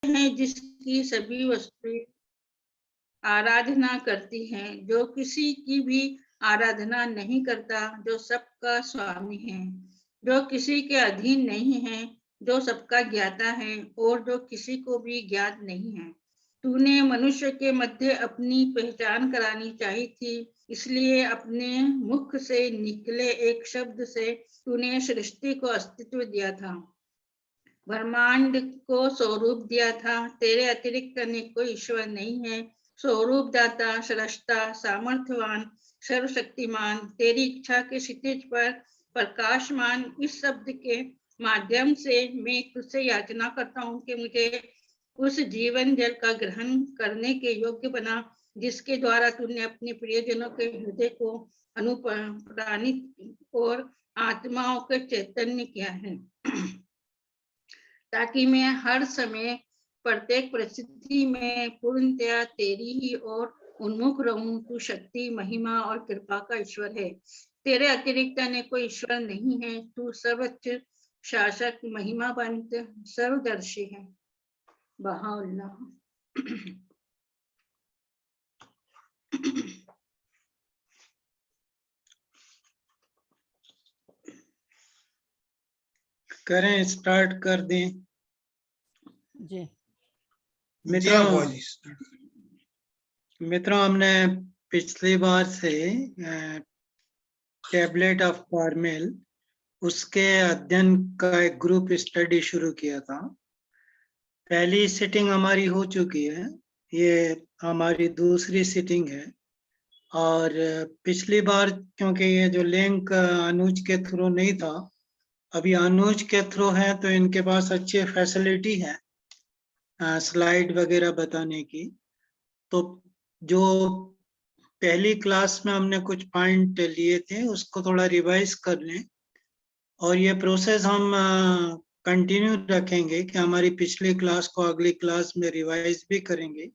हैं जिसकी सभी वस्तुएं आराधना करती हैं, जो किसी की भी आराधना नहीं करता, जो सबका स्वामी है, जो किसी के अधीन नहीं है, जो सबका ज्ञाता है और जो किसी को भी ज्ञात नहीं है। तूने मनुष्य के मध्य अपनी पहचान करानी चाहिए थी, इसलिए अपने मुख से निकले एक शब्द से तूने सृष्टि को अस्तित्व दिया था, ब्रह्मांड को स्वरूप दिया था। तेरे अतिरिक्त अन्य कोई ईश्वर नहीं है। स्वरूप दाता, सृष्टा, सामर्थ्यवान, सर्वशक्तिमान, तेरी इच्छा के क्षितिज पर प्रकाशमान इस शब्द के माध्यम से मैं तुझसे याचना करता हूँ कि मुझे उस जीवन जल का ग्रहण करने के योग्य बना, जिसके द्वारा तूने अपने प्रियजनों के हृदय को अनुप्राणित और आत्माओं के चैतन्य किया है, ताकि मैं हर समय प्रत्येक परिस्थिति में पूर्णतया तेरी ही ओर उन्मुख रहूं। तू शक्ति, महिमा और कृपा का ईश्वर है। तेरे अतिरिक्त अन्य कोई ईश्वर नहीं है। तू सर्वोच्च शासक, महिमावंत, सर्वदर्शी है। बहाउल्लाह। करें, स्टार्ट कर दें जी। मित्रों, हमने पिछली बार से टैबलेट ऑफ कार्मेल उसके अध्ययन का एक ग्रुप स्टडी शुरू किया था। पहली सिटिंग हमारी हो चुकी है, ये हमारी दूसरी सिटिंग है। और पिछली बार क्योंकि ये जो लिंक अनुज के थ्रू नहीं था, अभी अनुज के थ्रू है तो इनके पास अच्छी फैसिलिटी है स्लाइड वगैरह बताने की। तो जो पहली क्लास में हमने कुछ पॉइंट लिए थे उसको थोड़ा रिवाइज कर लें, और ये प्रोसेस हम कंटिन्यू रखेंगे कि हमारी पिछली क्लास को अगली क्लास में रिवाइज भी करेंगे,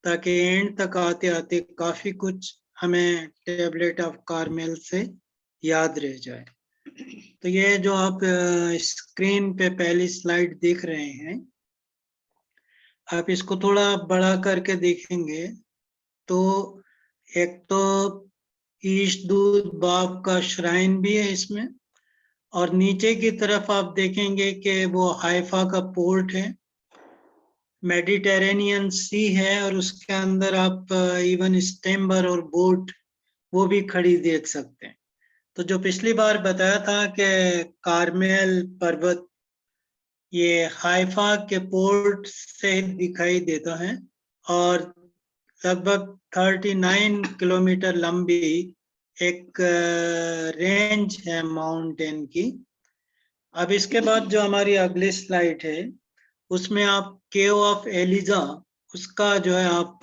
ताकि एंड तक आते आते काफी कुछ हमें टैबलेट ऑफ कार्मेल से याद रह जाए। तो ये जो आप स्क्रीन पे पहली स्लाइड देख रहे हैं, आप इसको थोड़ा बड़ा करके देखेंगे तो एक तो ईश दूध बाब का श्राइन भी है इसमें, और नीचे की तरफ आप देखेंगे कि वो हाइफा का पोर्ट है, मेडिटेरेनियन सी है, और उसके अंदर आप इवन स्टेम्बर और बोट वो भी खड़ी देख सकते हैं। तो जो पिछली बार बताया था कि कार्मेल पर्वत ये हाइफा के पोर्ट से दिखाई देता है, और लगभग 39 किलोमीटर लंबी एक रेंज है माउंटेन की। अब इसके बाद जो हमारी अगली स्लाइड है उसमें आप केव ऑफ एलिजा उसका जो है आप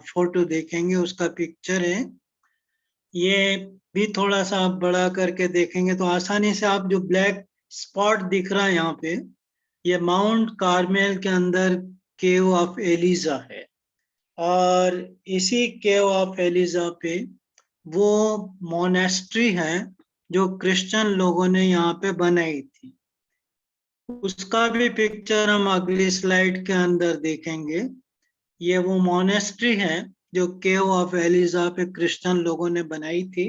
फोटो देखेंगे, उसका पिक्चर है। ये भी थोड़ा सा आप बड़ा करके देखेंगे तो आसानी से आप जो ब्लैक स्पॉट दिख रहा है यहाँ पे, ये माउंट कार्मेल के अंदर केव ऑफ एलिजा है। और इसी केव ऑफ एलिजा पे वो मोनेस्ट्री है जो क्रिश्चियन लोगों ने यहाँ पे बनाई थी, उसका भी पिक्चर हम अगली स्लाइड के अंदर देखेंगे। ये वो मोनेस्ट्री है जो केव ऑफ एलिजा पे क्रिश्चियन लोगों ने बनाई थी,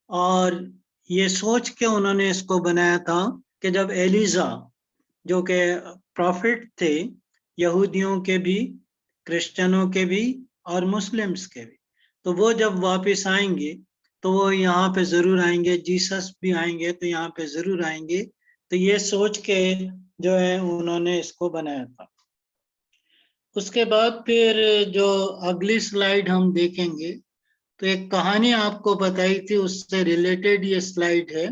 और ये सोच के उन्होंने इसको बनाया था कि जब एलिजा जो के प्रॉफिट थे, यहूदियों के भी, क्रिश्चियनों के भी और मुस्लिम्स के भी, तो वो जब वापस आएंगे तो वो यहाँ पे जरूर आएंगे, जीसस भी आएंगे तो यहाँ पे जरूर आएंगे। तो ये सोच के जो है उन्होंने इसको बनाया था। उसके बाद फिर जो अगली स्लाइड हम देखेंगे तो एक कहानी आपको बताई थी, उससे रिलेटेड ये स्लाइड है।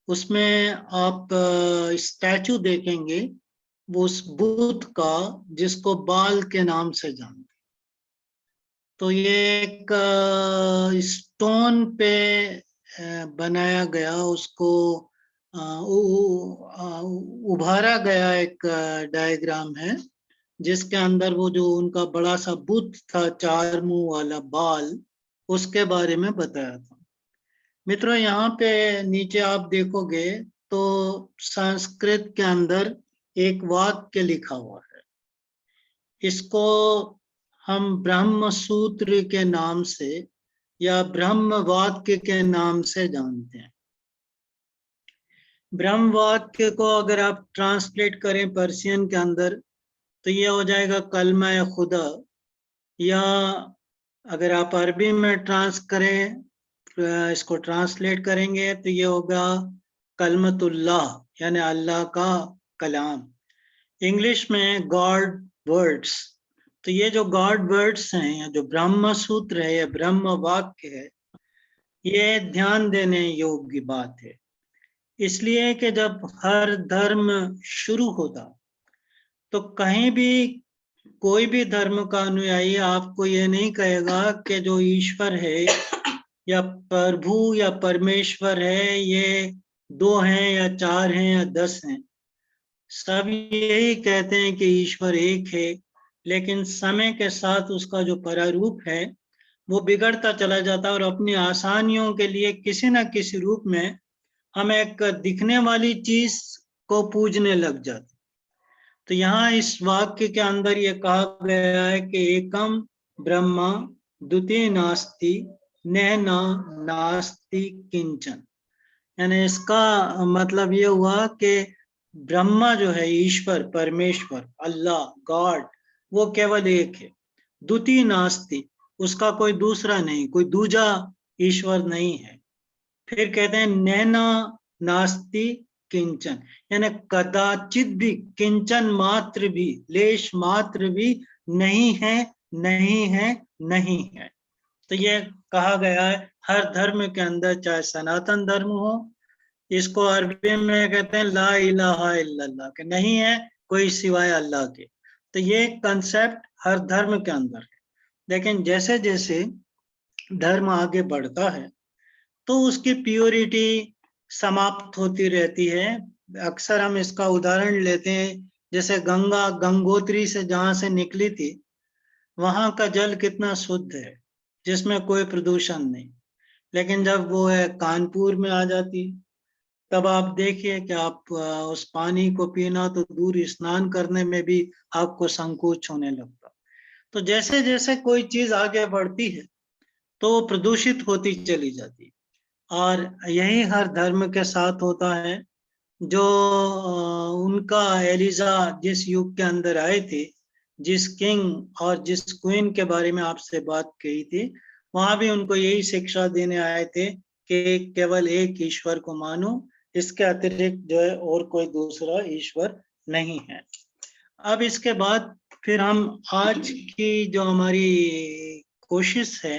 उसमें आप स्टैचू देखेंगे वो उस बुद्ध का जिसको बाल के नाम से जानते। तो ये एक स्टोन पे बनाया गया, उसको उभारा गया एक डायग्राम है, जिसके अंदर वो जो उनका बड़ा सा बुद्ध था, 4 मुंह वाला बाल, उसके बारे में बताया था। मित्रों, यहाँ पे नीचे आप देखोगे तो संस्कृत के अंदर एक वाक्य लिखा हुआ है, इसको हम ब्रह्म सूत्र के नाम से या ब्रह्म वाक्य के नाम से जानते हैं। ब्रह्म वाक्य को अगर आप ट्रांसलेट करें पर्शियन के अंदर तो ये हो जाएगा कलमा खुदा, या अगर आप अरबी में इसको ट्रांसलेट करेंगे तो ये होगा कलमतुल्लाह, यानी अल्लाह का कलाम। इंग्लिश में गॉड वर्ड्स। तो ये जो गॉड वर्ड्स हैं या जो ब्रह्म सूत्र है या ब्रह्म वाक्य है, ये ध्यान देने योग्य बात है। इसलिए कि जब हर धर्म शुरू होता तो कहीं भी कोई भी धर्म का अनुयायी आपको ये नहीं कहेगा कि जो ईश्वर है या प्रभु या परमेश्वर है ये 2 हैं या 4 हैं या 10 हैं। सब यही कहते हैं कि ईश्वर एक है, लेकिन समय के साथ उसका जो प्रारूप है वो बिगड़ता चला जाता है और अपनी आसानियों के लिए किसी न किसी रूप में हम एक दिखने वाली चीज को पूजने लग जाते। तो यहाँ इस वाक्य के अंदर ये कहा गया है कि एकम ब्रह्मा द्वितीय नास्ति नैना नास्ति किंचन, यानी इसका मतलब ये हुआ कि ब्रह्मा जो है, ईश्वर परमेश्वर अल्लाह गॉड, वो केवल एक है। द्वितीय नास्ति, उसका कोई दूसरा नहीं, कोई दूजा ईश्वर नहीं है। फिर कहते हैं नैना नास्ति किंचन, यानी कदाचित भी, किंचन मात्र भी, लेश मात्र भी नहीं है, नहीं है, नहीं है। तो ये कहा गया है हर धर्म के अंदर, चाहे सनातन धर्म हो, इसको अरबी में कहते हैं ला इलाहा इल्लल्लाह, के नहीं है कोई सिवाय अल्लाह के। तो ये कंसेप्ट हर धर्म के अंदर है। लेकिन जैसे जैसे धर्म आगे बढ़ता है तो उसकी प्योरिटी समाप्त होती रहती है। अक्सर हम इसका उदाहरण लेते हैं, जैसे गंगा गंगोत्री से जहां से निकली थी वहां का जल कितना शुद्ध है, जिसमें कोई प्रदूषण नहीं। लेकिन जब वो है कानपुर में आ जाती तब आप देखिए कि आप उस पानी को पीना तो दूर, स्नान करने में भी आपको संकोच होने लगता। तो जैसे जैसे कोई चीज आगे बढ़ती है तो प्रदूषित होती चली जाती, और यही हर धर्म के साथ होता है। जो उनका एलिजा जिस युग के अंदर आए थे, जिस किंग और जिस क्वीन के बारे में आपसे बात कही थी, वहां भी उनको यही शिक्षा देने आए थे कि केवल एक ईश्वर को मानो, इसके अतिरिक्त जो है और कोई दूसरा ईश्वर नहीं है। अब इसके बाद फिर हम आज की जो हमारी कोशिश है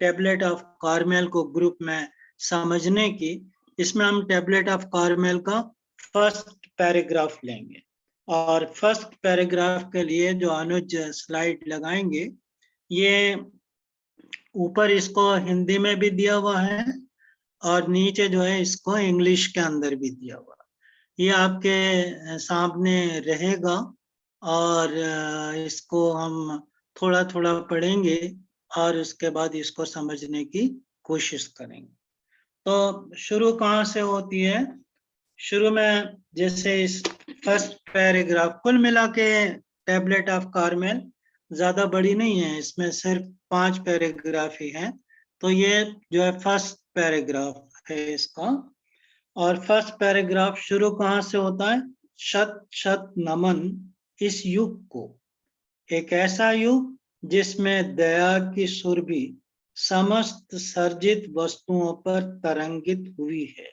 टैबलेट ऑफ कार्मेल को ग्रुप में समझने की, इसमें हम टैबलेट ऑफ कार्मेल का फर्स्ट पैराग्राफ लेंगे। और फर्स्ट पैराग्राफ के लिए जो अनुज स्लाइड लगाएंगे, ये ऊपर इसको हिंदी में भी दिया हुआ है और नीचे जो है इसको इंग्लिश के अंदर भी दिया हुआ है। ये आपके सामने रहेगा और इसको हम थोड़ा थोड़ा पढ़ेंगे और उसके बाद इसको समझने की कोशिश करेंगे। तो शुरू कहाँ से होती है? शुरू में जैसे इस फर्स्ट पैराग्राफ, कुल मिला के टैबलेट ऑफ कार्मेल ज्यादा बड़ी नहीं है, इसमें सिर्फ 5 पैराग्राफ ही है। तो ये जो है फर्स्ट पैराग्राफ है इसका। और फर्स्ट पैराग्राफ शुरू कहाँ से होता है? शत शत नमन इस युग को, एक ऐसा युग जिसमें दया की सुरभि समस्त सर्जित वस्तुओं पर तरंगित हुई है।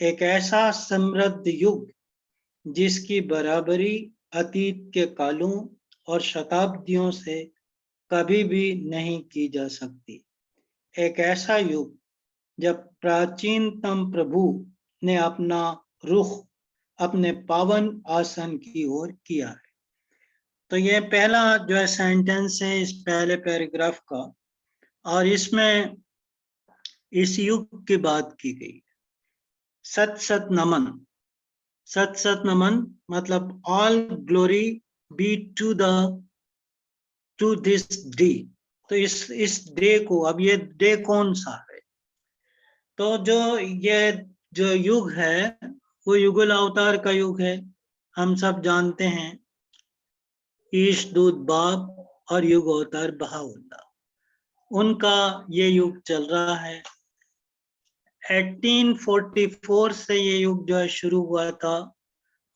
एक ऐसा समृद्ध युग जिसकी बराबरी अतीत के कालों और शताब्दियों से कभी भी नहीं की जा सकती। एक ऐसा युग जब प्राचीनतम प्रभु ने अपना रुख अपने पावन आसन की ओर किया है। तो ये पहला जो है सेंटेंस है इस पहले पैराग्राफ का, और इसमें इस युग की बात की गई। सत सत नमन, सत सत नमन मतलब all glory be to this day. तो इस डे को, अब ये डे कौन सा है? तो ये जो युग है वो युगल अवतार का युग है, हम सब जानते हैं। ईशदूत बाब और युग अवतार बहाउल्लाह, उनका ये युग चल रहा है। 1844 से ये युग जो है शुरू हुआ था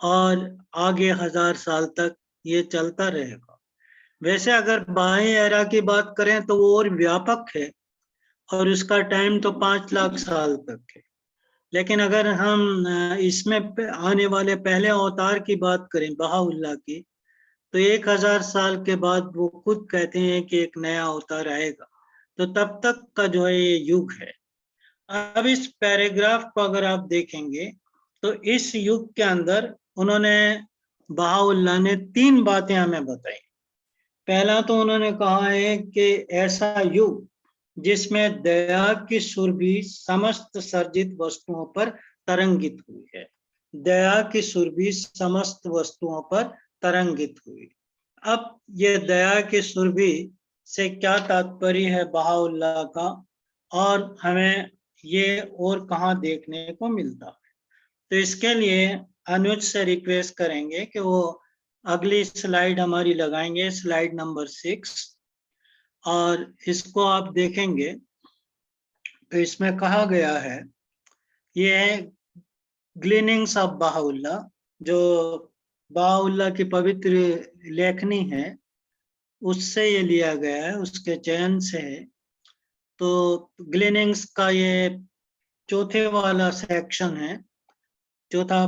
और आगे 1000 साल तक ये चलता रहेगा। वैसे अगर बाएं एरा की बात करें तो वो और व्यापक है और उसका टाइम तो 5 लाख साल तक है। लेकिन अगर हम इसमें आने वाले पहले अवतार की बात करें बहाउल्लाह की, तो 1000 साल के बाद वो खुद कहते हैं कि एक नया अवतार आएगा। तो तब तक का जो है ये युग है। अब इस पैराग्राफ को अगर आप देखेंगे तो इस युग के अंदर उन्होंने बहाउल्लाह ने 3 बातें हमें बताई। पहला तो उन्होंने कहा है कि ऐसा युग जिसमें दया की सुरभि समस्त सर्जित वस्तुओं पर तरंगित हुई है। दया की सुरभि समस्त वस्तुओं पर तरंगित हुई। अब ये दया की सुरभि से क्या तात्पर्य है बहाउल्लाह का, और हमें ये और कहाँ देखने को मिलता है? तो इसके लिए अनुज से रिक्वेस्ट करेंगे कि वो अगली स्लाइड हमारी लगाएंगे, स्लाइड नंबर 6, और इसको आप देखेंगे तो इसमें कहा गया है, ये है ग्लीनिंग्स ऑफ बहाउल्लाह, जो बहाउल्लाह की पवित्र लेखनी है उससे ये लिया गया है, उसके चयन से है। तो ग्लीनिंग्स का ये चौथे वाला सेक्शन है, चौथा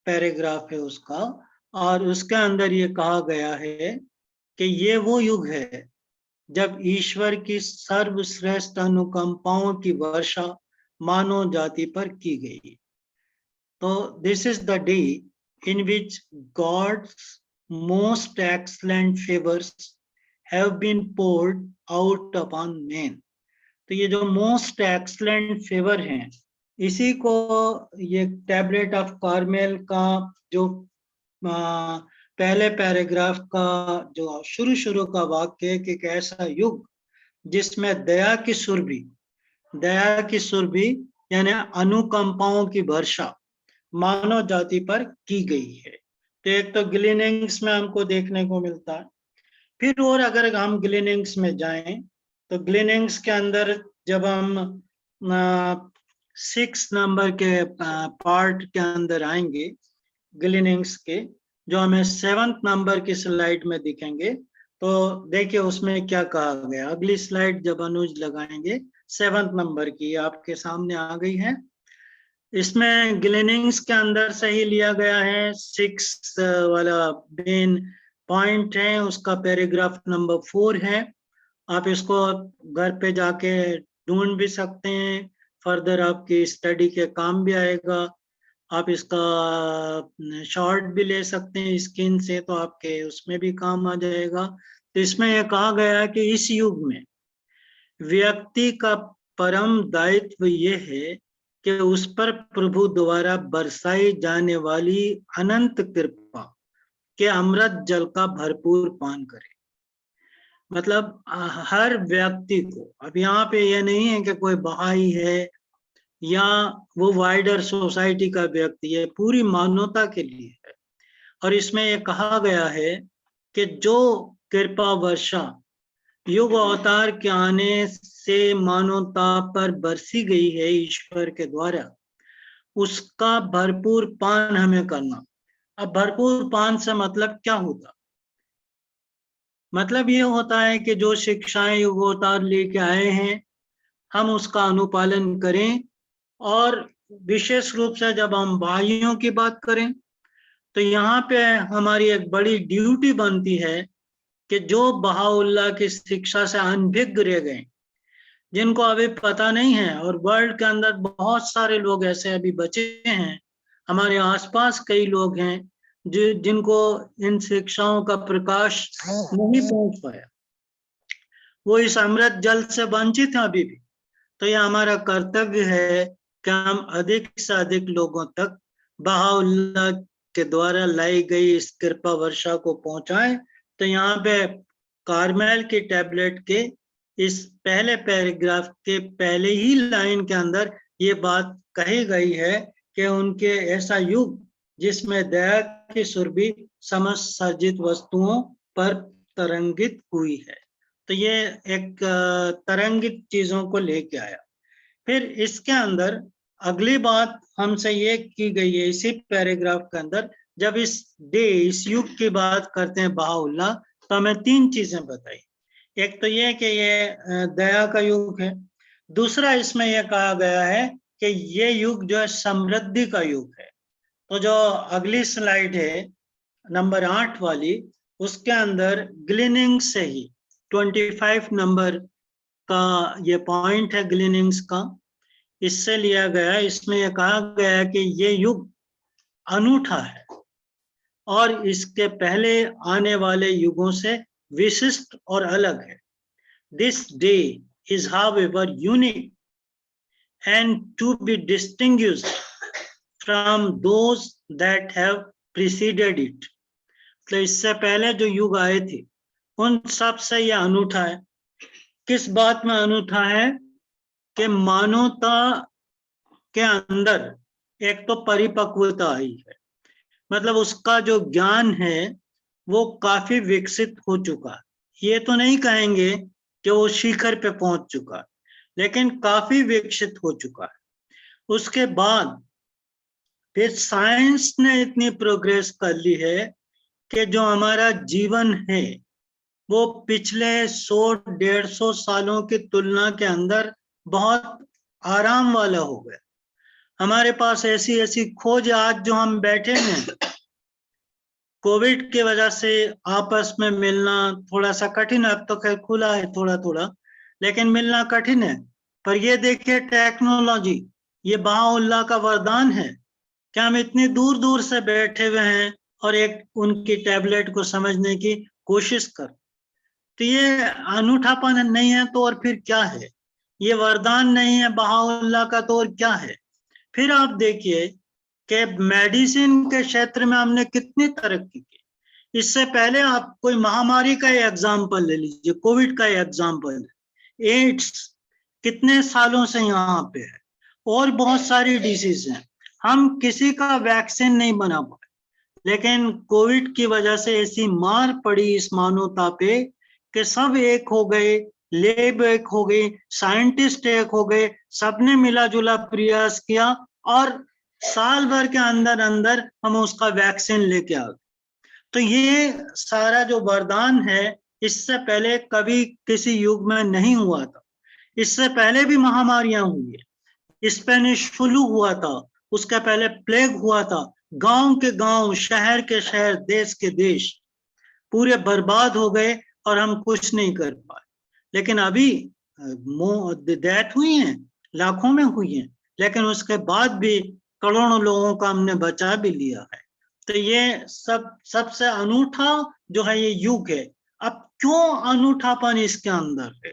पैराग्राफ है उसका, और उसके अंदर ये कहा गया है कि ये वो युग है जब ईश्वर की सर्वश्रेष्ठ अनुकंपाओं की वर्षा मानव जाति पर की गई। तो this is the day in which God's most excellent favours have been poured out upon man. तो ये जो मोस्ट एक्सलेंट फेवर हैं, इसी को ये टैबलेट ऑफ कार्मेल का जो पहले पैराग्राफ का जो शुरू का वाक्य है कि एक ऐसा युग जिसमें दया की सुरभि यानी अनुकंपाओं की वर्षा मानव जाति पर की गई है। तो एक तो ग्लीनिंग्स में हमको देखने को मिलता है। फिर और अगर हम ग्लीनिंग्स में जाएं तो ग्लीनिंग्स के अंदर जब हम 6 नंबर के पार्ट के अंदर आएंगे ग्लीनिंग्स के, जो हमें 7th नंबर की स्लाइड में दिखेंगे, तो देखिए उसमें क्या कहा गया। अगली स्लाइड जब अनुज लगाएंगे 7th नंबर की, आपके सामने आ गई है। इसमें ग्लीनिंग्स के अंदर से ही लिया गया है। 6 वाला मेन पॉइंट है, उसका पैराग्राफ नंबर 4 है। आप इसको घर पे जाके ढूंढ भी सकते हैं, फर्दर आपकी स्टडी के काम भी आएगा। आप इसका शॉर्ट भी ले सकते हैं स्क्रीन से, तो आपके उसमें भी काम आ जाएगा। तो इसमें यह कहा गया है कि इस युग में व्यक्ति का परम दायित्व ये है कि उस पर प्रभु द्वारा बरसाई जाने वाली अनंत कृपा के अमृत जल का भरपूर पान करे। मतलब हर व्यक्ति को, अब यहाँ पे यह नहीं है कि कोई बहाई है या वो वाइडर सोसाइटी का व्यक्ति है, पूरी मानवता के लिए है। और इसमें यह कहा गया है कि जो कृपा वर्षा युग अवतार के आने से मानवता पर बरसी गई है ईश्वर के द्वारा, उसका भरपूर पान हमें करना। अब भरपूर पान से मतलब क्या होता? मतलब ये होता है कि जो शिक्षाएं युग अवतार लेके आए हैं हम उसका अनुपालन करें। और विशेष रूप से जब हम भाइयों की बात करें तो यहाँ पे हमारी एक बड़ी ड्यूटी बनती है कि जो बहाउल्लाह की शिक्षा से अनभिज्ञ रह गए, जिनको अभी पता नहीं है, और वर्ल्ड के अंदर बहुत सारे लोग ऐसे अभी बचे हैं, हमारे आसपास कई लोग हैं जिनको इन शिक्षाओं का प्रकाश नहीं पहुंच पाया, वो इस अमृत जल से वंचित हैं अभी भी। तो यह हमारा कर्तव्य है कि हम अधिक से अधिक लोगों तक बहाउल्लाह के द्वारा लाई गई इस कृपा वर्षा को पहुंचाएं। तो यहाँ पे कार्मेल की टैबलेट के इस पहले पैराग्राफ के पहले ही लाइन के अंदर ये बात कही गई है कि उनके ऐसा युग जिसमें दया की सुरभि समस्त सर्जित वस्तुओं पर तरंगित हुई है। तो ये एक तरंगित चीजों को लेके आया। फिर इसके अंदर अगली बात हमसे ये की गई है इसी पैराग्राफ के अंदर, जब इस युग की बात करते हैं बहाउल्लाह, तो हमें 3 चीजें बताई। एक तो ये कि ये दया का युग है। दूसरा इसमें यह कहा गया है कि ये युग जो है समृद्धि का युग है। तो जो अगली स्लाइड है नंबर 8 वाली, उसके अंदर ग्लीनिंग से ही 25 नंबर का ये पॉइंट है ग्लीनिंग्स का, इससे लिया गया। इसमें यह कहा गया है कि ये युग अनूठा है और इसके पहले आने वाले युगों से विशिष्ट और अलग है। This day is however unique and to be distinguished from those that have preceded it. तो इससे पहले जो युग आए थे उन सब से यह अनूठा है। किस बात में अनूठा है? कि मानवता के अंदर एक तो परिपक्वता आई है, मतलब उसका जो ज्ञान है वो काफी विकसित हो चुका है। ये तो नहीं कहेंगे कि वो शिखर पे पहुंच चुका है, लेकिन काफी विकसित हो चुका है। उसके बाद फिर साइंस ने इतनी प्रोग्रेस कर ली है कि जो हमारा जीवन है वो पिछले 100-150 सालों की तुलना के अंदर बहुत आराम वाला हो गया। हमारे पास ऐसी ऐसी खोज, आज जो हम बैठे हैं, कोविड की वजह से आपस में मिलना थोड़ा सा कठिन, अब तो खैर खुला है थोड़ा थोड़ा, लेकिन मिलना कठिन है। पर ये देखिए टेक्नोलॉजी, ये बहाउल्लाह का वरदान है कि हम इतनी दूर दूर से बैठे हुए हैं और एक उनकी टैबलेट को समझने की कोशिश कर। तो ये अनूठापन नहीं है तो और फिर क्या है? ये वरदान नहीं है बहाउल्लाह का तो और क्या है? फिर आप देखिए कि मेडिसिन के क्षेत्र में हमने कितनी तरक्की की। इससे पहले आप कोई महामारी का एग्जाम्पल ले लीजिए, कोविड का एग्जाम्पल, एड्स कितने सालों से यहाँ पे है, और बहुत सारी डिसीज हैं। हम किसी का वैक्सीन नहीं बना पाए, लेकिन कोविड की वजह से ऐसी मार पड़ी इस मानवता पे कि सब एक हो गए, लैब एक हो गई, साइंटिस्ट एक हो गए, सबने मिला जुला प्रयास किया और साल भर के अंदर अंदर हम उसका वैक्सीन लेके आ गए। तो ये सारा जो वरदान है, इससे पहले कभी किसी युग में नहीं हुआ था। इससे पहले भी महामारियां हुई है, स्पेनिश फ्लू हुआ था, उसके पहले प्लेग हुआ था, गांव के गांव, शहर के शहर, देश के देश पूरे बर्बाद हो गए और हम कुछ नहीं कर पाए। लेकिन अभी डेथ हुई हैं, लाखों में हुई हैं, लेकिन उसके बाद भी करोड़ों लोगों का हमने बचा भी लिया है। तो ये सबसे अनूठा जो है ये युग है। अब क्यों अनूठापन इसके अंदर है?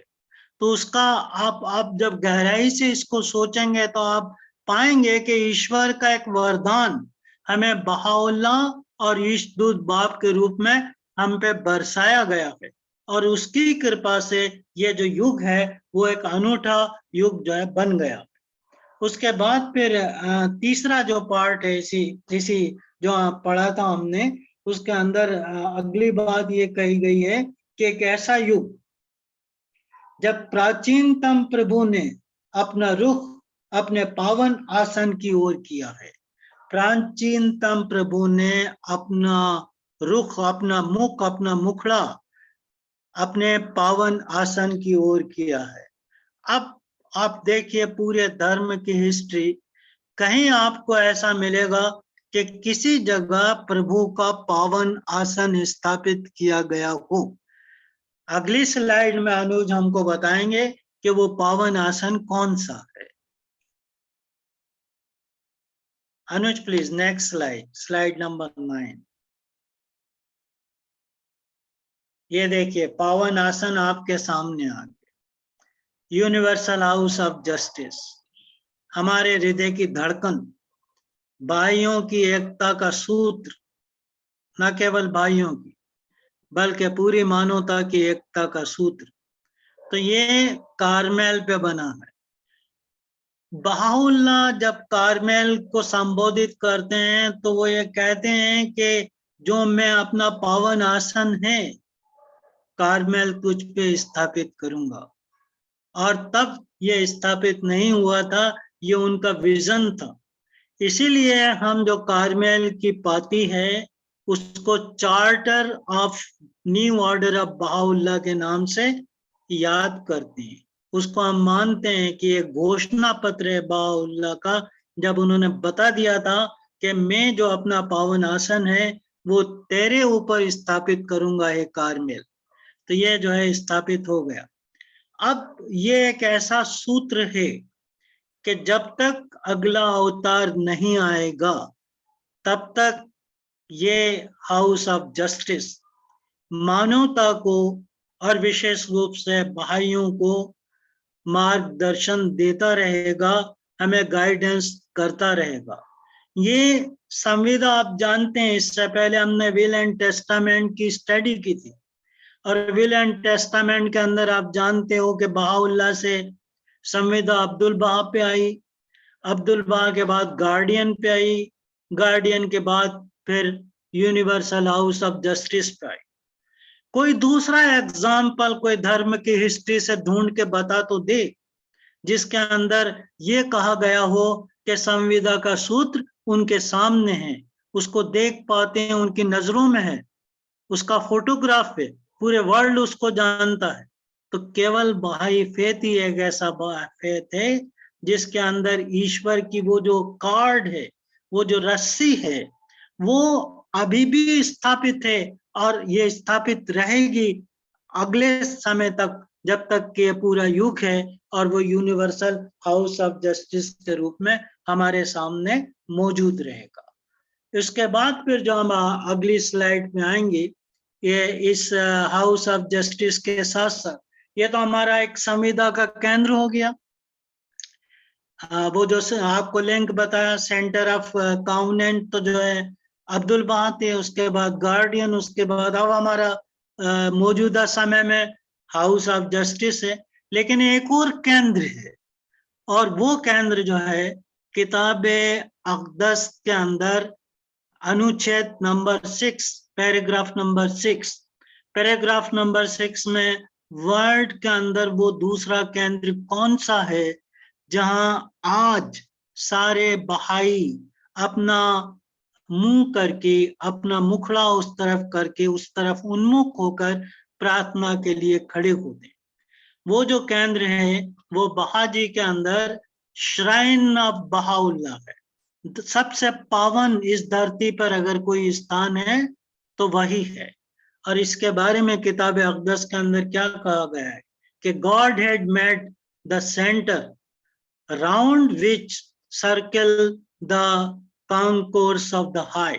तो उसका आप जब गहराई से इसको सोचेंगे तो आप पाएंगे कि ईश्वर का एक वरदान हमें बहाउल्लाह और ईशदूत बाप के रूप में हम पे बरसाया गया है, और उसकी कृपा से ये जो युग है वो एक अनूठा युग जो है बन गया। उसके बाद फिर तीसरा जो पार्ट है इसी जो पढ़ा था हमने, उसके अंदर अगली बात ये कही गई है कि एक ऐसा युग जब प्राचीनतम प्रभु ने अपना रुख अपने पावन आसन की ओर किया है। प्राचीनतम प्रभु ने अपना रुख, अपना मुख, अपना मुखड़ा अपने पावन आसन की ओर किया है। अब आप देखिए पूरे धर्म की हिस्ट्री, कहीं आपको ऐसा मिलेगा कि किसी जगह प्रभु का पावन आसन स्थापित किया गया हो। अगली स्लाइड में अनुज हमको बताएंगे कि वो पावन आसन कौन सा है। अनुज प्लीज नेक्स्ट स्लाइड नंबर 9। ये देखिए पावन आसन आपके सामने आ गया। यूनिवर्सल हाउस ऑफ जस्टिस, हमारे हृदय की धड़कन, भाइयों की एकता का सूत्र, न केवल भाइयों की बल्कि पूरी मानवता की एकता का सूत्र। तो ये कारमेल पे बना है। बहाउल्लाह जब कारमेल को संबोधित करते हैं तो वो ये कहते हैं कि जो मैं अपना पावन आसन है कार्मेल तुझ पे स्थापित करूंगा। और तब ये स्थापित नहीं हुआ था, ये उनका विजन था। इसीलिए हम जो कार्मेल की पाती है उसको charter of new order of Baha'u'llah के नाम से याद करते हैं। उसको हम मानते हैं कि एक घोषणा पत्र है बहाउल्लाह का, जब उन्होंने बता दिया था कि मैं जो अपना पावन आसन है वो तेरे ऊपर स्थापित करूंगा है कार्मेल। तो ये जो है स्थापित हो गया। अब ये एक ऐसा सूत्र है कि जब तक अगला अवतार नहीं आएगा तब तक ये हाउस ऑफ जस्टिस मानवता को और विशेष रूप से भाइयों को मार्गदर्शन देता रहेगा, हमें गाइडेंस करता रहेगा। ये संविदा आप जानते हैं, इससे पहले हमने विल एंड टेस्टामेंट की स्टडी की थी, और विल एंड टेस्टामेंट के अंदर आप जानते हो कि बहाउल्लाह से संविदा अब्दुल बहा पे आई, अब्दुल बहा के बाद गार्डियन पे आई, गार्डियन के बाद फिर यूनिवर्सल हाउस ऑफ जस्टिस पे आई। कोई दूसरा एग्जाम्पल कोई धर्म की हिस्ट्री से ढूंढ के बता तो दे जिसके अंदर ये कहा गया हो कि संविदा का सूत्र उनके सामने है, उसको देख पाते हैं, उनकी नजरों में है, उसका फोटोग्राफ है, पूरे वर्ल्ड उसको जानता है। तो केवल बहाई फेथ ही एक ऐसा फेथ है जिसके अंदर ईश्वर की वो जो कार्ड है, वो जो रस्सी है, वो अभी भी स्थापित है और ये स्थापित रहेगी अगले समय तक, जब तक कि पूरा युग है और वो यूनिवर्सल हाउस ऑफ जस्टिस के रूप में हमारे सामने मौजूद रहेगा। इसके बाद फिर जो हम अगली स्लाइड में आएंगे, ये इस हाउस ऑफ जस्टिस के साथ साथ ये तो हमारा एक संविदा का केंद्र हो गया। वो जो आपको लिंक बताया सेंटर ऑफ काउनेंट, तो जो है अब्दुल बहा थे, उसके बाद गार्डियन, उसके बाद अब हमारा मौजूदा समय में हाउस ऑफ जस्टिस है। लेकिन एक और केंद्र है, और वो केंद्र जो है किताब अक़दस के अंदर अनुच्छेद number 6, paragraph number 6, paragraph number 6 में वर्ल्ड के अंदर वो दूसरा केंद्र कौन सा है जहां आज सारे बहाई अपना मुंह करके, अपना मुखड़ा उस तरफ करके, उस तरफ उन्मुख होकर प्रार्थना के लिए खड़े होते हैं। वो जो केंद्र है वो बहाजी के अंदर श्राइन ऑफ बहाउल्लाह है। सबसे पावन इस धरती पर अगर कोई स्थान है तो वही है। और इसके बारे में किताब अक़दस के अंदर क्या कहा गया है कि God had made the centre round which circle the concourse of the high.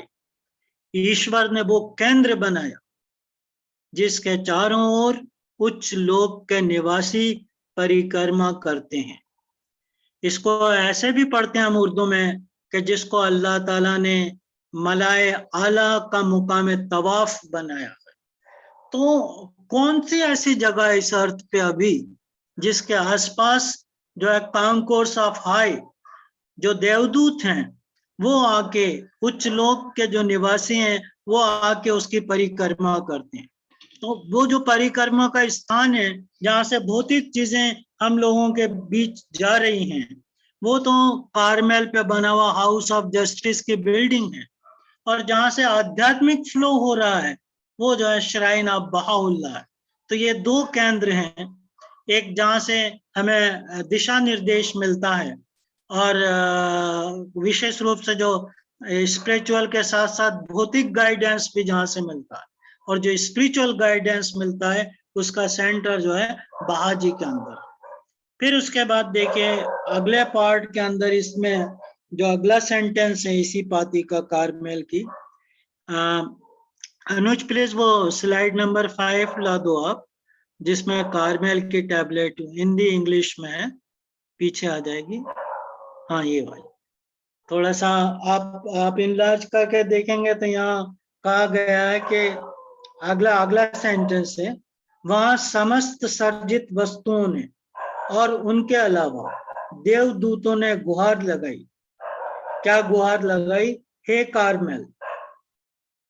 ईश्वर ने वो केंद्र बनाया जिसके चारों ओर उच्च लोक के निवासी परिक्रमा करते हैं। इसको ऐसे भी पढ़ते हैं हम उर्दू में कि जिसको अल्लाह ताला ने मलाए आला का मुकाम तवाफ बनाया है। तो कौन सी ऐसी जगह इस अर्थ पे अभी जिसके आसपास जो है कॉन्कोर्स ऑफ हाई, जो देवदूत हैं वो आके, उच्च लोक के जो निवासी हैं वो आके उसकी परिक्रमा करते हैं। तो वो जो परिक्रमा का स्थान है जहाँ से भौतिक चीजें हम लोगों के बीच जा रही हैं, वो तो कार्मेल पे बना हुआ हाउस ऑफ जस्टिस की बिल्डिंग है। और जहाँ से आध्यात्मिक फ्लो हो रहा है वो जो है श्राइन ऑफ बहाउल्लाह है। तो ये दो केंद्र हैं, एक जहाँ से हमें दिशा निर्देश मिलता है और विशेष रूप से जो स्पिरिचुअल के साथ साथ भौतिक गाइडेंस भी जहाँ से मिलता है, और जो स्पिरिचुअल गाइडेंस मिलता है उसका सेंटर जो है बहाजी के अंदर। फिर उसके बाद देखिए अगले पार्ट के अंदर, इसमें जो अगला सेंटेंस है इसी पाती का कार्मेल की, अनुज प्लीज वो स्लाइड नंबर 5 ला दो आप, जिसमें कार्मेल की टैबलेट हिंदी इंग्लिश में है, पीछे आ जाएगी। हाँ ये वाली थोड़ा सा आप इनलार्ज करके देखेंगे तो यहाँ कहा गया है कि अगला सेंटेंस है, वहां समस्त सर्जित वस्तुओं ने और उनके अलावा देवदूतों ने गुहार लगाई। क्या गुहार लगाई? हे कार्मेल,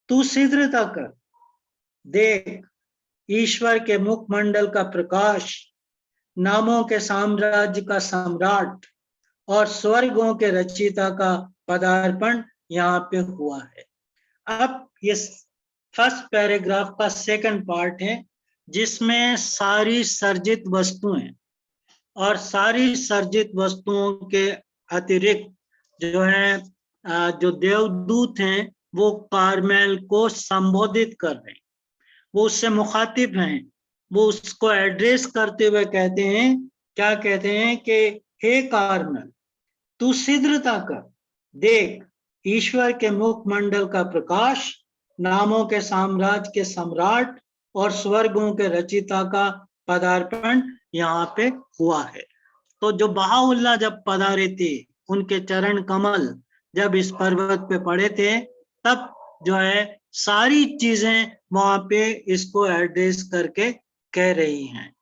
तू शीघ्रता कर, देख ईश्वर के मुखमंडल का प्रकाश, नामों के साम्राज्य का सम्राट और स्वर्गों के रचयिता का पदार्पण यहाँ पे हुआ है। अब ये फर्स्ट पैराग्राफ का सेकंड पार्ट है, जिसमें सारी सर्जित वस्तुएं और सारी सर्जित वस्तुओं के अतिरिक्त जो है जो देवदूत हैं वो कारमेल को संबोधित कर रहे हैं, वो उससे मुखातिब हैं, वो उसको एड्रेस करते हुए कहते हैं, क्या कहते हैं कि हे कारमेल, तू शीघ्रता कर, देख ईश्वर के मुखमंडल का प्रकाश, नामों के साम्राज्य के सम्राट और स्वर्गों के रचयिता का पदार्पण यहाँ पे हुआ है। तो जो बहाउल्लाह जब पधारे थे, उनके चरण कमल जब इस पर्वत पे पड़े थे, तब जो है सारी चीजें वहां पे इसको एड्रेस करके कह रही हैं।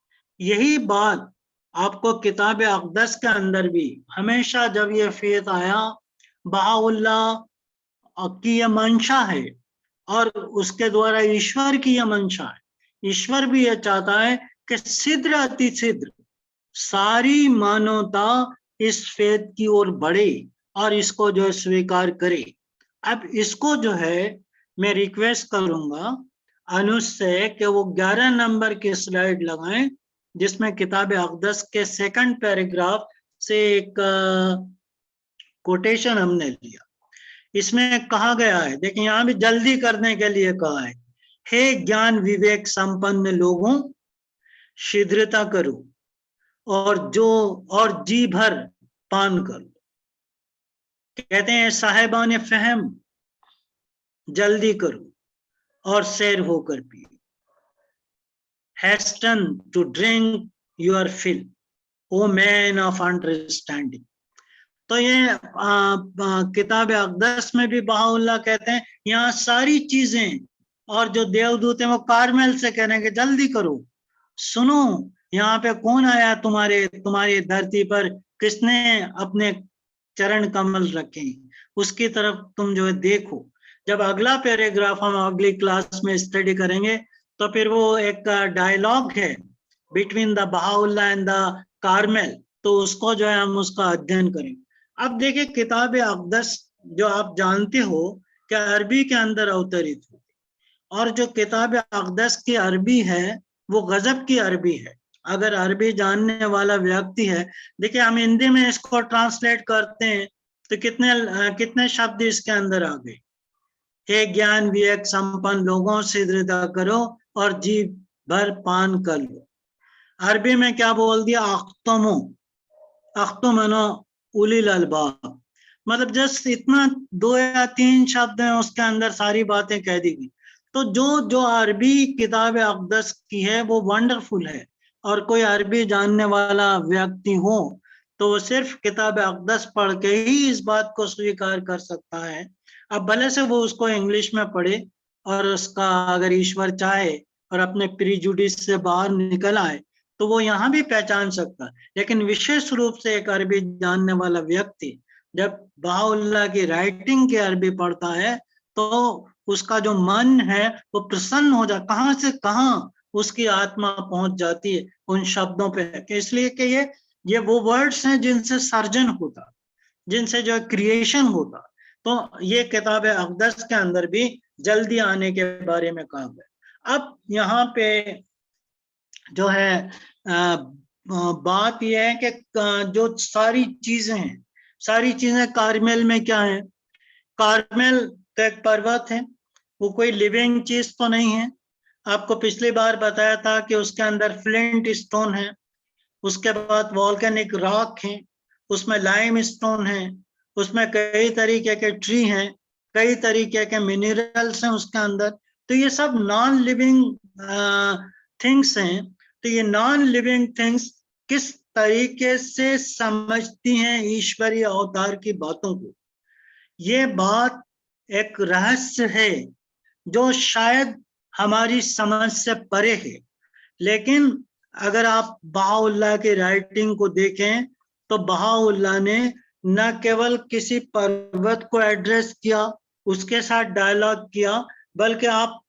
यही बात आपको किताब अक़दस के अंदर भी हमेशा जब ये फेथ आया, बहाउल्लाह की यह मंशा है और उसके द्वारा ईश्वर की यह मंशा है। ईश्वर भी यह चाहता है कि शीघ्र अति शीघ्र सारी मानवता इस फेथ की ओर बढ़े और इसको जो है स्वीकार करे। अब इसको जो है मैं रिक्वेस्ट करूंगा अनुज से कि वो 11 नंबर की स्लाइड लगाएं, जिसमें किताब अक़दस के सेकंड पैराग्राफ से एक कोटेशन हमने लिया। इसमें कहा गया है, देखिए यहाँ भी जल्दी करने के लिए कहा है, हे ज्ञान विवेक संपन्न लोगों, शीघ्रता करो और जी भर पान करो। कहते हैं साहिबान फहम, जल्दी करो और सैर होकर पियो। Hasten to drink your fill, O man of understanding. तो ये किताब अक़दस में भी बहाउल्लाह कहते हैं, यहाँ सारी चीजें और जो देवदूत हैं वो कारमेल से कह रहे हैं कि जल्दी करो, सुनो यहाँ पे कौन आया तुम्हारी धरती पर, किसने अपने चरण कमल रखे, उसकी तरफ तुम जो है देखो। जब अगला पैराग्राफ हम अगली क्लास में स्टडी करेंगे तो फिर वो एक डायलॉग है between the Baha'u'llah and the Carmel, तो उसको जो है हम उसका अध्ययन करेंगे। अब देखिए किताब अक़दस जो आप जानते हो कि अरबी के अंदर अवतरित हुई, और जो किताब अक़दस की अरबी है वो गजब की अरबी है। अगर अरबी जानने वाला व्यक्ति है, देखिए हम हिंदी में इसको ट्रांसलेट करते हैं तो कितने शब्द इसके अंदर आ गए। हे ज्ञान विवेक संपन्न लोगों, शीघ्रता करो और जी भर पान कर लो। अरबी में क्या बोल दिया, अख्तमो, अख्तमनो उलिल अलबाब, मतलब जस्ट इतना 2 या 3 शब्द हैं, उसके अंदर सारी बातें कह दी गई। तो जो अरबी किताब अक़दस की है वो वंडरफुल है, और कोई अरबी जानने वाला व्यक्ति हो तो वो सिर्फ किताब अक़दस पढ़ के ही इस बात को स्वीकार कर सकता है। अब भले से वो उसको इंग्लिश में पढ़े और उसका अगर ईश्वर चाहे और अपने प्रीजुडिस से बाहर निकल आए तो वो यहाँ भी पहचान सकता है, लेकिन विशेष रूप से एक अरबी जानने वाला व्यक्ति जब बहाउल्लाह की राइटिंग की अरबी पढ़ता है तो उसका जो मन है वो प्रसन्न हो जाता, कहाँ से कहाँ उसकी आत्मा पहुंच जाती है उन शब्दों पे, इसलिए कि ये वो वर्ड्स हैं जिनसे सर्जन होता, जिनसे जो क्रिएशन होता। तो ये किताब अक़दस के अंदर भी जल्दी आने के बारे में कहा गया। अब यहाँ पे जो है बात यह है कि जो सारी चीजें हैं, सारी चीजें कारमेल में क्या है, कारमेल तो एक पर्वत है, वो कोई लिविंग चीज तो नहीं है। आपको पिछली बार बताया था कि उसके अंदर फ्लिंट स्टोन है, उसके बाद वॉल्केनिक रॉक है, उसमें लाइम स्टोन है, उसमें कई तरीके के ट्री हैं, कई तरीके के मिनरल्स हैं उसके अंदर। तो ये सब नॉन लिविंग थिंग्स हैं। तो ये नॉन लिविंग थिंग्स किस तरीके से समझती हैं ईश्वरीय अवतार की बातों को, ये बात एक रहस्य है जो शायद हमारी समझ से परे है। लेकिन अगर आप बहाउल्लाह की राइटिंग को देखें तो बहाउल्लाह ने न केवल किसी पर्वत को एड्रेस किया, उसके साथ डायलॉग किया, बल्कि आप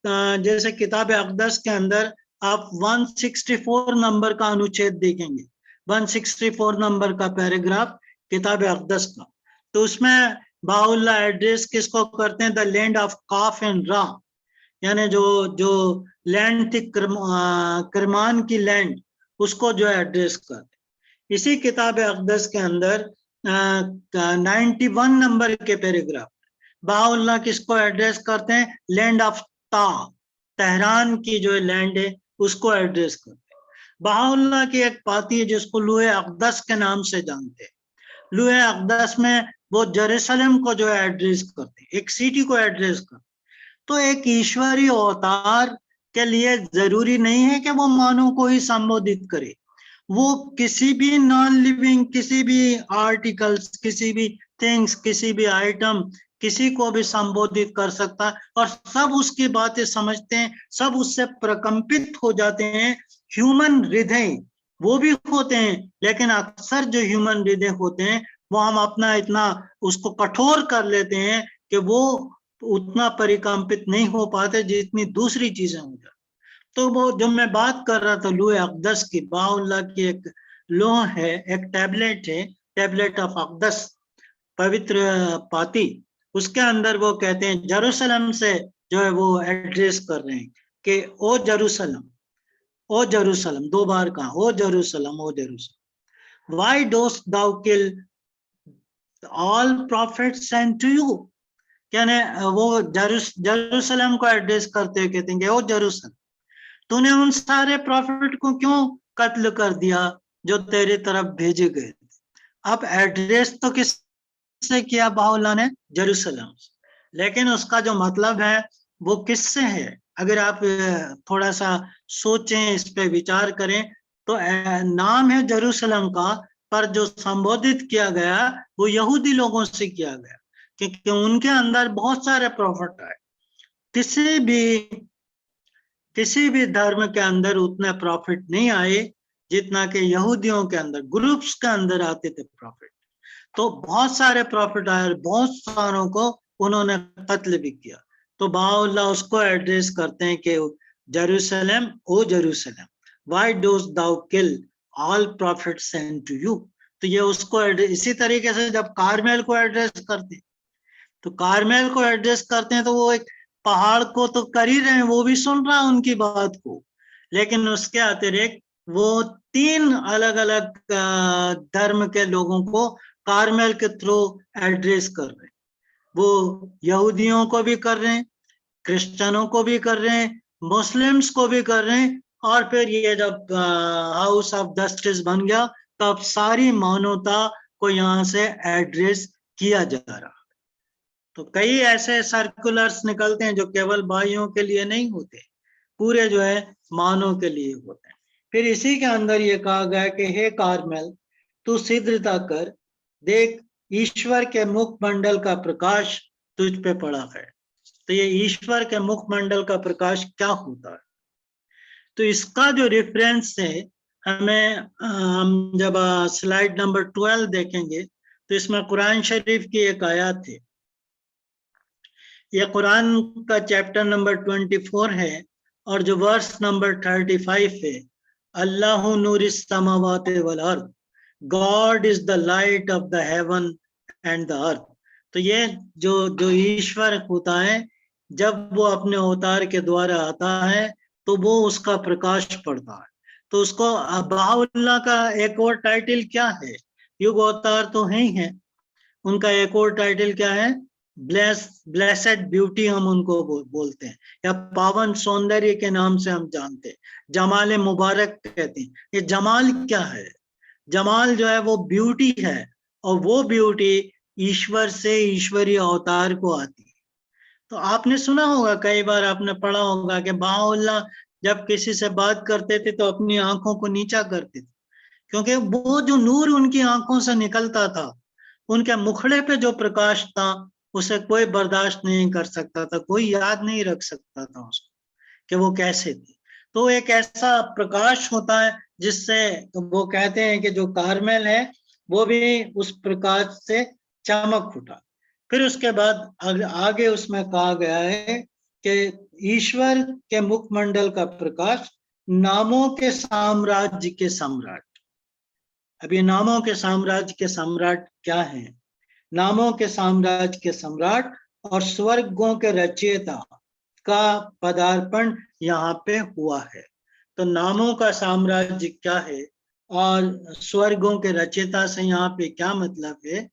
जैसे किताब अक़दस के अंदर आप 164 नंबर का अनुच्छेद देखेंगे, 164 नंबर का पैराग्राफ किताब अक़दस का। तो उसमें बाउल्ला एड्रेस किसको करते हैं? The land of calf and रा, यानी जो जो लैंड थी करमान की लैंड, उसको जो एड्रेस करते हैं। इसी किताब अक़दस के अंदर 91 नंबर के पैराग्राफ बाउल्ला किसको एड्रेस करते हैं? लैंड ऑफ तेहरान की जो लैंड है उसको एड्रेस करते हैं। बहाउल्लाह की एक पाती है जिसको लूहे अक़दस के नाम से जानते हैं। लूहे अक़दस में वो जेरूसलम को जो है एड्रेस करते हैं, एक सिटी को एड्रेस करते हैं। तो एक ईश्वरीय अवतार के लिए जरूरी नहीं है कि वो मानव को ही संबोधित करे, वो किसी भी नॉन लिविंग, किसी भी आर्टिकल्स, किसी भी थिंग्स, किसी भी आइटम, किसी को भी संबोधित कर सकता है और सब उसकी बातें समझते हैं, सब उससे प्रकंपित हो जाते हैं। ह्यूमन हृदय वो भी होते हैं, लेकिन अक्सर जो ह्यूमन हृदय होते हैं वो हम अपना इतना उसको कठोर कर लेते हैं कि वो उतना परिकंपित नहीं हो पाते जितनी दूसरी चीजें हो जाती। तो वो जब मैं बात कर रहा था लूहे अक़दस की, बाउल्ला की एक लोह है, एक टैबलेट है, टैबलेट ऑफ अक़दस, पवित्र पाती, उसके अंदर वो कहते हैं जेरूसलम से जो है वो एड्रेस कर रहे हैं कि ओ जेरूसलम, ओ जेरूसलम, 2 बार कहा, O Jerusalem, O Jerusalem, why dost thou kill all prophets sent to you. यानी वो जेरूसलम को एड्रेस करते हुए कहते हैं ओ जेरूसलम, तूने उन सारे प्रॉफिट को क्यों कत्ल कर दिया जो तेरे तरफ भेजे गए। अब एड्रेस तो किससे किया बाउल्ला ने? जेरूसलम। लेकिन उसका जो मतलब है वो किससे है? अगर आप थोड़ा सा सोचें, इस पे विचार करें, तो नाम है जेरूसलम का, पर जो संबोधित किया गया वो यहूदी लोगों से किया गया, क्योंकि उनके अंदर बहुत सारे प्रॉफिट आए। किसी भी धर्म के अंदर उतने प्रॉफिट नहीं आए जितना कि यहूदियों के अंदर, ग्रुप्स के अंदर आते थे प्रॉफिट। तो बहुत सारे प्रॉफिट आए और बहुत सारों को उन्होंने कत्ल भी किया। तो बाउल्ला उसको एड्रेस करते हैं कि Jerusalem, O Jerusalem, why dost thou kill all prophet sent to you. तो ये उसको इसी तरीके से जब कारमेल को एड्रेस करते हैं, तो कारमेल को एड्रेस करते हैं तो वो एक पहाड़ को तो कर ही रहे हैं, वो भी सुन रहा है उनकी बात को, लेकिन उसके अतिरिक्त वो 3 अलग अलग धर्म के लोगों को कारमेल के थ्रू एड्रेस कर रहे हैं। वो यहूदियों को भी कर रहे हैं, क्रिश्चियनों को भी कर रहे हैं, मुस्लिम्स को भी कर रहे हैं, और फिर ये जब हाउस ऑफ जस्टिस बन गया तब सारी मानवता को यहाँ से एड्रेस किया जा रहा। तो कई ऐसे सर्कुलर्स निकलते हैं जो केवल भाइयों के लिए नहीं होते, पूरे जो है मानव के लिए होते हैं। फिर इसी के अंदर ये कहा गया कि हे कारमेल, तू शीघ्रता कर, देख ईश्वर के मुखमंडल का प्रकाश तुझ पे पड़ा है। तो ये ईश्वर के मुखमंडल का प्रकाश क्या होता है? तो इसका जो रेफरेंस है हमें, हम जब स्लाइड नंबर 12 देखेंगे तो इसमें कुरान शरीफ की एक आयत है। यह कुरान का चैप्टर नंबर 24 है और जो वर्स नंबर 35 है, अल्लाहु नूरिस समावाति वल अर्द, God is the light of the heaven and the earth. तो ये जो ईश्वर होता है, जब वो अपने अवतार के द्वारा आता है तो वो उसका प्रकाश पड़ता है। तो उसको बहाउल्लाह का एक और टाइटल क्या है? युग अवतार तो है ही है, उनका एक और टाइटल क्या है? ब्लेसेड ब्यूटी हम उनको बोलते हैं, या पावन सौंदर्य के नाम से हम जानते हैं, जमाल मुबारक कहते हैं। ये जमाल क्या है? जमाल जो है वो ब्यूटी है, और वो ब्यूटी ईश्वर से, ईश्वरीय अवतार को आती है। तो आपने सुना होगा, कई बार आपने पढ़ा होगा कि बहाउल्लाह जब किसी से बात करते थे तो अपनी आंखों को नीचा करते थे, क्योंकि वो जो नूर उनकी आंखों से निकलता था, उनके मुखड़े पे जो प्रकाश था, उसे कोई बर्दाश्त नहीं कर सकता था, कोई याद नहीं रख सकता था उसको कि वो कैसे थे। तो एक ऐसा प्रकाश होता है जिससे वो कहते हैं कि जो कारमेल है वो भी उस प्रकाश से चमक उठा। फिर उसके बाद आगे उसमें कहा गया है कि ईश्वर के मुखमंडल का प्रकाश नामों के साम्राज्य के सम्राट। अब ये नामों के साम्राज्य के सम्राट क्या है? नामों के साम्राज्य के सम्राट और स्वर्गों के रचयिता का पदार्पण यहाँ पे हुआ है। तो नामों का साम्राज्य क्या है और स्वर्गों के रचयिता से यहाँ पे क्या मतलब है,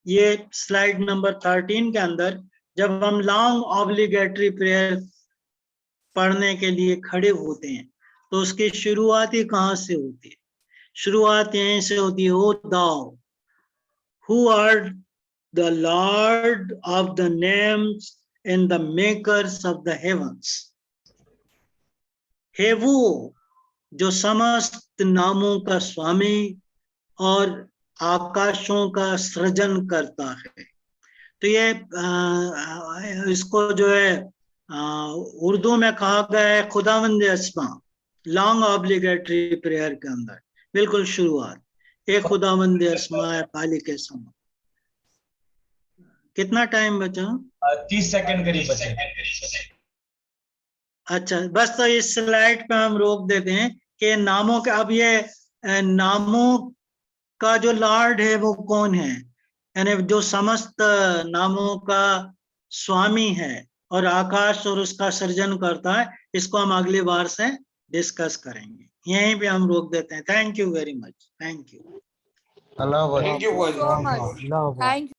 ये स्लाइड नंबर 13 के अंदर जब हम लॉन्ग ऑब्लिगेटरी प्रेयर पढ़ने के लिए खड़े होते हैं तो उसकी शुरुआत ही कहाँ से होती है? शुरुआत यहीं से होती है, ओ दाओ who are the Lord of the names and the makers of the heavens. हे वो जो समस्त नामों का स्वामी और आकाशों का सृजन करता है। तो ये इसको जो है उर्दू में कहा गया है खुदावंद अस्मा, लॉन्ग ऑब्लिगेटरी प्रेयर के अंदर बिल्कुल शुरुआत, एक खुदावंद अस्मा है खालिक समा। कितना टाइम बचा? 30 सेकंड करीब बचे। अच्छा, बस तो इस स्लाइड पे हम रोक देते हैं कि नामों के, अब ये नामों का जो लॉर्ड है वो कौन है, यानी जो समस्त नामों का स्वामी है और आकाश और उसका सृजन करता है, इसको हम अगली बार से डिस्कस करेंगे। यहीं पे हम रोक देते हैं। Thank you very much. Thank you. Allah Thank you, Allah Wazir. Love. Thank